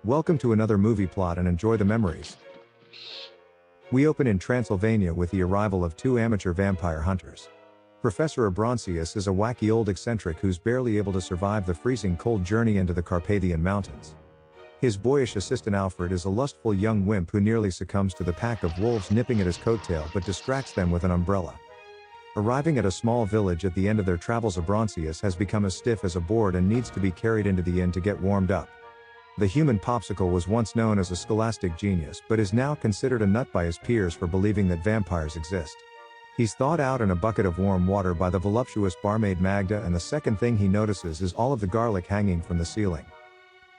Welcome to another movie plot and enjoy the memories. We open in Transylvania with the arrival of two amateur vampire hunters. Professor Abronsius is a wacky old eccentric who's barely able to survive the freezing cold journey into the Carpathian Mountains. His boyish assistant Alfred is a lustful young wimp who nearly succumbs to the pack of wolves nipping at his coattail but distracts them with an umbrella. Arriving at a small village at the end of their travels, Abronsius has become as stiff as a board and needs to be carried into the inn to get warmed up. The human popsicle was once known as a scholastic genius but is now considered a nut by his peers for believing that vampires exist. He's thawed out in a bucket of warm water by the voluptuous barmaid Magda, and the second thing he notices is all of the garlic hanging from the ceiling.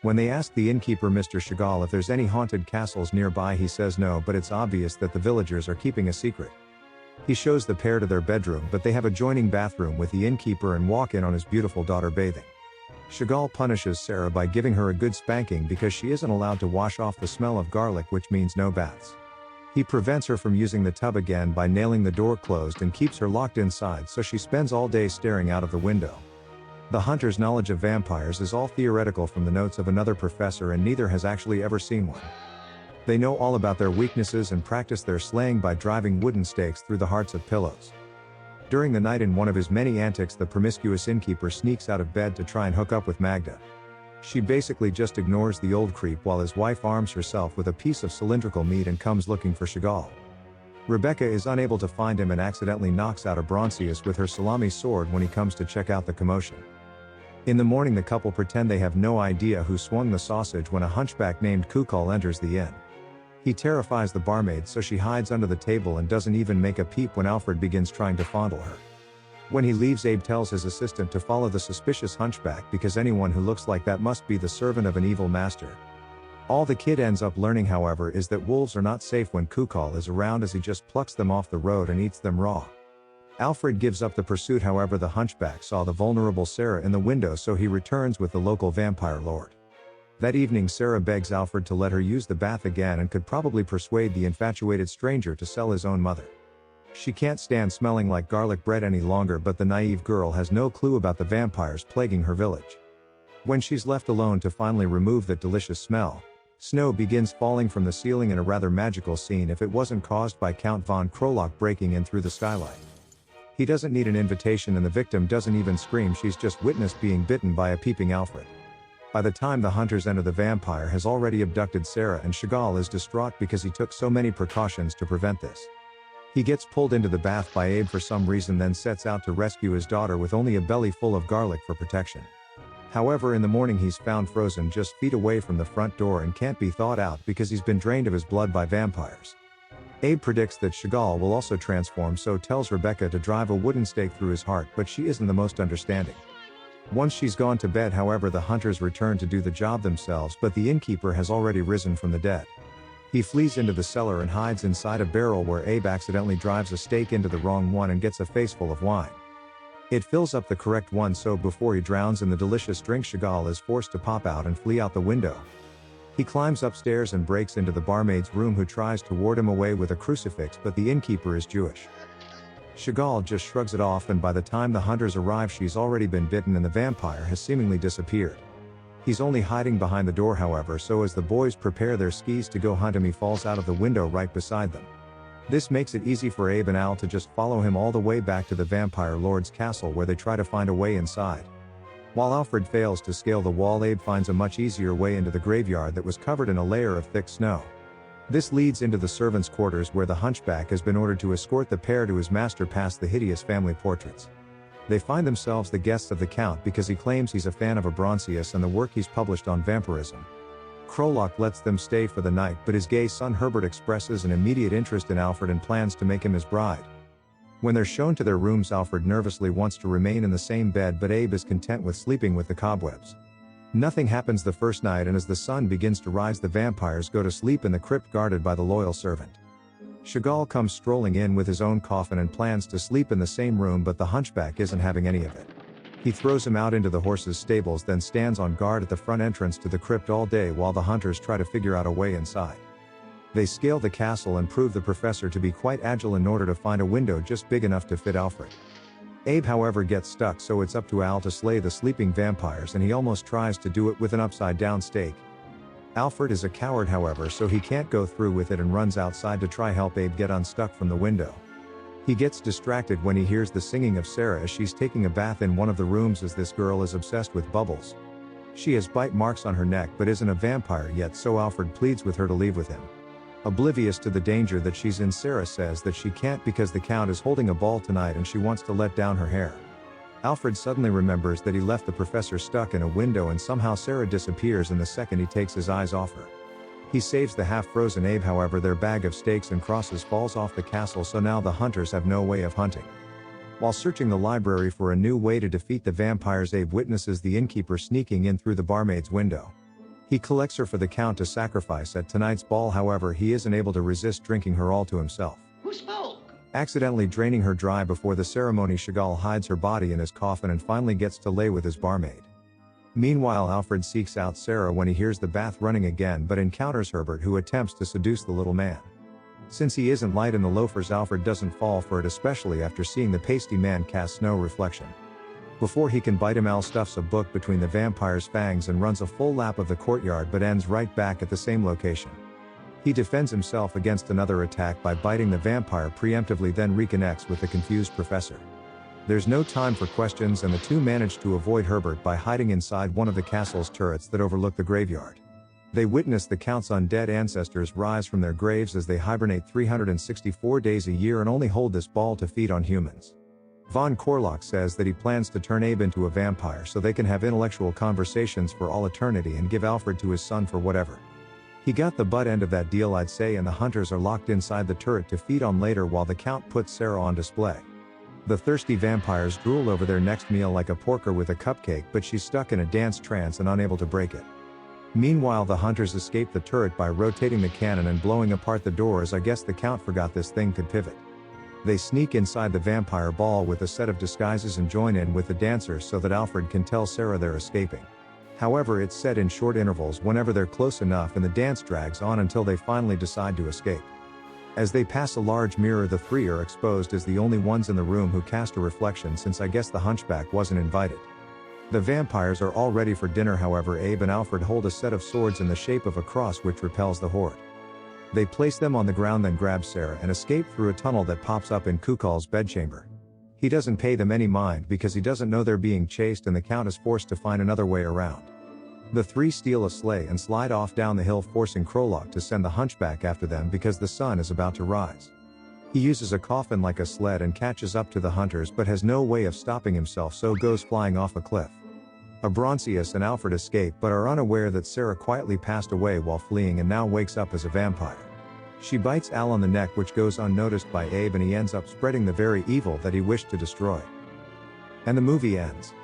When they ask the innkeeper Mr. Shagal if there's any haunted castles nearby, he says no, but it's obvious that the villagers are keeping a secret. He shows the pair to their bedroom, but they have a adjoining bathroom with the innkeeper and walk in on his beautiful daughter bathing. Shagal punishes Sarah by giving her a good spanking because she isn't allowed to wash off the smell of garlic, which means no baths. He prevents her from using the tub again by nailing the door closed and keeps her locked inside, so she spends all day staring out of the window. The hunter's knowledge of vampires is all theoretical from the notes of another professor, and neither has actually ever seen one. They know all about their weaknesses and practice their slaying by driving wooden stakes through the hearts of pillows. During the night, in one of his many antics, the promiscuous innkeeper sneaks out of bed to try and hook up with Magda. She basically just ignores the old creep while his wife arms herself with a piece of cylindrical meat and comes looking for Shagal. Rebecca is unable to find him and accidentally knocks out Abronsius with her salami sword when he comes to check out the commotion. In the morning, the couple pretend they have no idea who swung the sausage when a hunchback named Koukol enters the inn. He terrifies the barmaid, so she hides under the table and doesn't even make a peep when Alfred begins trying to fondle her. When he leaves, Abe tells his assistant to follow the suspicious hunchback because anyone who looks like that must be the servant of an evil master. All the kid ends up learning, however, is that wolves are not safe when Koukol is around, as he just plucks them off the road and eats them raw. Alfred gives up the pursuit, however the hunchback saw the vulnerable Sarah in the window, so he returns with the local vampire lord. That evening, Sarah begs Alfred to let her use the bath again and could probably persuade the infatuated stranger to sell his own mother. She can't stand smelling like garlic bread any longer, but the naive girl has no clue about the vampires plaguing her village. When she's left alone to finally remove that delicious smell, snow begins falling from the ceiling in a rather magical scene, if it wasn't caused by Count von Krolock breaking in through the skylight. He doesn't need an invitation, and the victim doesn't even scream, she's just witnessed being bitten by a peeping Alfred. By the time the hunters enter, the vampire has already abducted Sarah, and Shagal is distraught because he took so many precautions to prevent this. He gets pulled into the bath by Abe for some reason, then sets out to rescue his daughter with only a belly full of garlic for protection. However, in the morning he's found frozen just feet away from the front door and can't be thawed out because he's been drained of his blood by vampires. Abe predicts that Shagal will also transform, so tells Rebecca to drive a wooden stake through his heart, but she isn't the most understanding. Once she's gone to bed, however, the hunters return to do the job themselves, but the innkeeper has already risen from the dead. He flees into the cellar and hides inside a barrel where Abe accidentally drives a stake into the wrong one and gets a face full of wine. It fills up the correct one, so before he drowns in the delicious drink, Shagal is forced to pop out and flee out the window. He climbs upstairs and breaks into the barmaid's room, who tries to ward him away with a crucifix, but the innkeeper is Jewish. Shagal just shrugs it off, and by the time the hunters arrive, she's already been bitten and the vampire has seemingly disappeared. He's only hiding behind the door, however, so as the boys prepare their skis to go hunt him, he falls out of the window right beside them. This makes it easy for Abe and Al to just follow him all the way back to the vampire lord's castle, where they try to find a way inside. While Alfred fails to scale the wall, Abe finds a much easier way into the graveyard that was covered in a layer of thick snow. This leads into the servants' quarters, where the hunchback has been ordered to escort the pair to his master past the hideous family portraits. They find themselves the guests of the Count because he claims he's a fan of Abronsius and the work he's published on vampirism. Krolock lets them stay for the night, but his gay son Herbert expresses an immediate interest in Alfred and plans to make him his bride. When they're shown to their rooms, Alfred nervously wants to remain in the same bed, but Abe is content with sleeping with the cobwebs. Nothing happens the first night, and as the sun begins to rise, the vampires go to sleep in the crypt guarded by the loyal servant. Shagal comes strolling in with his own coffin and plans to sleep in the same room, but the hunchback isn't having any of it. He throws him out into the horses' stables, then stands on guard at the front entrance to the crypt all day while the hunters try to figure out a way inside. They scale the castle and prove the professor to be quite agile in order to find a window just big enough to fit Alfred. Abe, however, gets stuck, so it's up to Al to slay the sleeping vampires, and he almost tries to do it with an upside-down stake. Alfred is a coward however, so he can't go through with it and runs outside to try help Abe get unstuck from the window. He gets distracted when he hears the singing of Sarah as she's taking a bath in one of the rooms, as this girl is obsessed with bubbles. She has bite marks on her neck but isn't a vampire yet, so Alfred pleads with her to leave with him. Oblivious to the danger that she's in, Sarah says that she can't because the Count is holding a ball tonight and she wants to let down her hair. Alfred suddenly remembers that he left the professor stuck in a window, and somehow Sarah disappears in the second he takes his eyes off her. He saves the half-frozen Abe, however their bag of stakes and crosses falls off the castle, so now the hunters have no way of hunting. While searching the library for a new way to defeat the vampires, Abe witnesses the innkeeper sneaking in through the barmaid's window. He collects her for the Count to sacrifice at tonight's ball, however he isn't able to resist drinking her all to himself. Who spoke? Accidentally draining her dry before the ceremony, Shagal hides her body in his coffin and finally gets to lay with his barmaid. Meanwhile, Alfred seeks out Sarah when he hears the bath running again but encounters Herbert, who attempts to seduce the little man. Since he isn't light in the loafers, Alfred doesn't fall for it, especially after seeing the pasty man cast no reflection. Before he can bite him, Al stuffs a book between the vampire's fangs and runs a full lap of the courtyard but ends right back at the same location. He defends himself against another attack by biting the vampire preemptively, then reconnects with the confused professor. There's no time for questions and the two manage to avoid Herbert by hiding inside one of the castle's turrets that overlook the graveyard. They witness the Count's undead ancestors rise from their graves as they hibernate 364 days a year and only hold this ball to feed on humans. Von Krolock says that he plans to turn Abe into a vampire so they can have intellectual conversations for all eternity and give Alfred to his son for whatever. He got the butt end of that deal, I'd say, and the hunters are locked inside the turret to feed on later while the Count puts Sarah on display. The thirsty vampires drool over their next meal like a porker with a cupcake, but she's stuck in a dance trance and unable to break it. Meanwhile, the hunters escape the turret by rotating the cannon and blowing apart the doors. I guess the Count forgot this thing could pivot. They sneak inside the vampire ball with a set of disguises and join in with the dancers so that Alfred can tell Sarah they're escaping. However, it's set in short intervals whenever they're close enough, and the dance drags on until they finally decide to escape. As they pass a large mirror, the three are exposed as the only ones in the room who cast a reflection, since I guess the hunchback wasn't invited. The vampires are all ready for dinner, however Abe and Alfred hold a set of swords in the shape of a cross which repels the horde. They place them on the ground, then grab Sarah and escape through a tunnel that pops up in Koukol's bedchamber. He doesn't pay them any mind because he doesn't know they're being chased, and the Count is forced to find another way around. The three steal a sleigh and slide off down the hill, forcing Krolock to send the hunchback after them because the sun is about to rise. He uses a coffin like a sled and catches up to the hunters but has no way of stopping himself, so goes flying off a cliff. Abronsius and Alfred escape but are unaware that Sarah quietly passed away while fleeing and now wakes up as a vampire. She bites Al on the neck, which goes unnoticed by Abe, and he ends up spreading the very evil that he wished to destroy. And the movie ends.